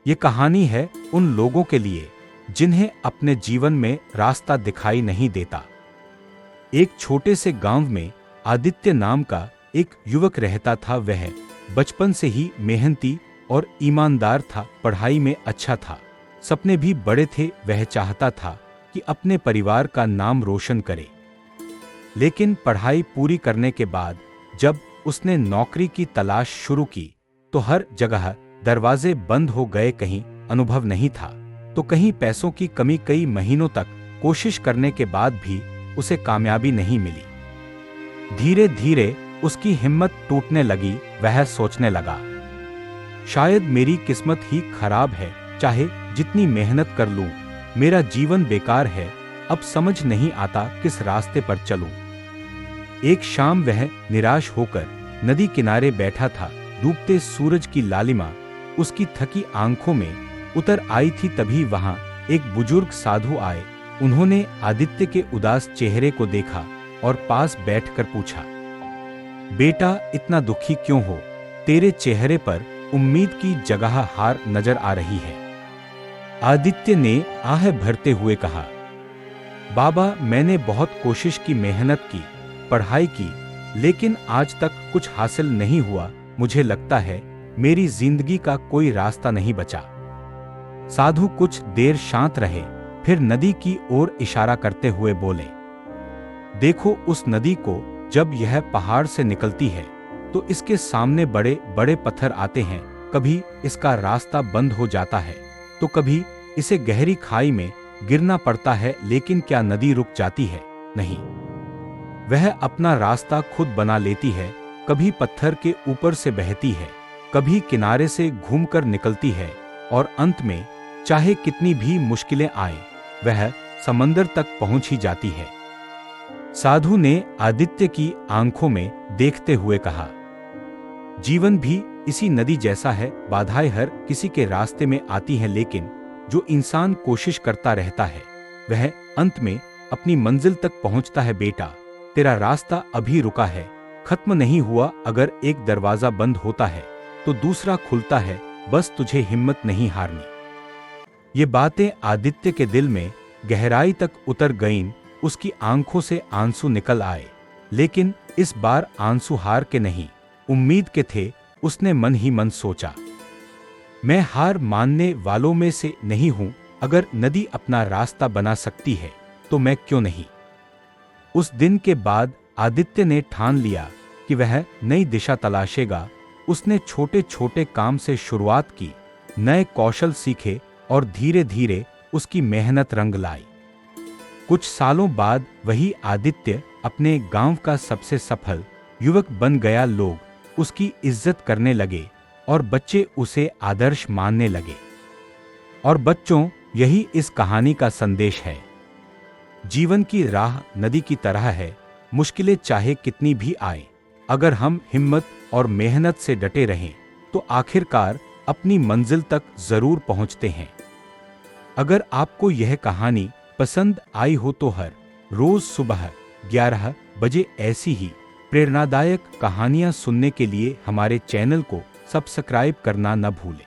ये कहानी है उन लोगों के लिए जिन्हें अपने जीवन में रास्ता दिखाई नहीं देता। एक छोटे से गांव में आदित्य नाम का एक युवक रहता था। वह बचपन से ही मेहनती और ईमानदार था, पढ़ाई में अच्छा था, सपने भी बड़े थे। वह चाहता था कि अपने परिवार का नाम रोशन करे। लेकिन पढ़ाई पूरी करने के बाद जब उसने नौकरी की तलाश शुरू की तो हर जगह दरवाजे बंद हो गए। कहीं अनुभव नहीं था तो कहीं पैसों की कमी। कई महीनों तक कोशिश करने के बाद भी उसे कामयाबी नहीं मिली। धीरे धीरे उसकी हिम्मत टूटने लगी। वह सोचने लगा, शायद मेरी किस्मत ही खराब है, चाहे जितनी मेहनत कर लूं, मेरा जीवन बेकार है। अब समझ नहीं आता किस रास्ते पर चलूं। एक शाम वह निराश होकर नदी किनारे बैठा था। डूबते सूरज की लालिमा उसकी थकी आंखों में उतर आई थी। तभी वहां एक बुजुर्ग साधु आए। उन्होंने आदित्य के उदास चेहरे को देखा और पास बैठकर पूछा, बेटा इतना दुखी क्यों हो? तेरे चेहरे पर उम्मीद की जगह हार नजर आ रही है। आदित्य ने आह भरते हुए कहा, बाबा मैंने बहुत कोशिश की, मेहनत की, पढ़ाई की, लेकिन आज तक कुछ हासिल नहीं हुआ। मुझे लगता है मेरी जिंदगी का कोई रास्ता नहीं बचा। साधु कुछ देर शांत रहे, फिर नदी की ओर इशारा करते हुए बोले, देखो उस नदी को, जब यह पहाड़ से निकलती है तो इसके सामने बड़े बड़े पत्थर आते हैं। कभी इसका रास्ता बंद हो जाता है तो कभी इसे गहरी खाई में गिरना पड़ता है। लेकिन क्या नदी रुक जाती है? नहीं, वह अपना रास्ता खुद बना लेती है। कभी पत्थर के ऊपर से बहती है, कभी किनारे से घूमकर निकलती है और अंत में चाहे कितनी भी मुश्किलें आए वह समंदर तक पहुंच ही जाती है। साधु ने आदित्य की आंखों में देखते हुए कहा, जीवन भी इसी नदी जैसा है। बाधाएं हर किसी के रास्ते में आती हैं, लेकिन जो इंसान कोशिश करता रहता है वह अंत में अपनी मंजिल तक पहुंचता है। बेटा तेरा रास्ता अभी रुका है, खत्म नहीं हुआ। अगर एक दरवाजा बंद होता है तो दूसरा खुलता है, बस तुझे हिम्मत नहीं हारनी। ये बातें आदित्य के दिल में गहराई तक उतर गईं। उसकी आंखों से आंसू निकल आए, लेकिन इस बार आंसू हार के नहीं, उम्मीद के थे। उसने मन ही मन सोचा, मैं हार मानने वालों में से नहीं हूं। अगर नदी अपना रास्ता बना सकती है तो मैं क्यों नहीं। उस दिन के बाद आदित्य ने ठान लिया कि वह नई दिशा तलाशेगा। उसने छोटे छोटे काम से शुरुआत की, नए कौशल सीखे और धीरे धीरे उसकी मेहनत रंग लाई। कुछ सालों बाद वही आदित्य अपने गांव का सबसे सफल युवक बन गया। लोग उसकी इज्जत करने लगे और बच्चे उसे आदर्श मानने लगे। और बच्चों, यही इस कहानी का संदेश है। जीवन की राह नदी की तरह है, मुश्किलें चाहे कितनी भी आए, अगर हम हिम्मत और मेहनत से डटे रहें तो आखिरकार अपनी मंजिल तक जरूर पहुंचते हैं। अगर आपको यह कहानी पसंद आई हो तो हर रोज सुबह 11 बजे ऐसी ही प्रेरणादायक कहानियां सुनने के लिए हमारे चैनल को सब्सक्राइब करना न भूलें।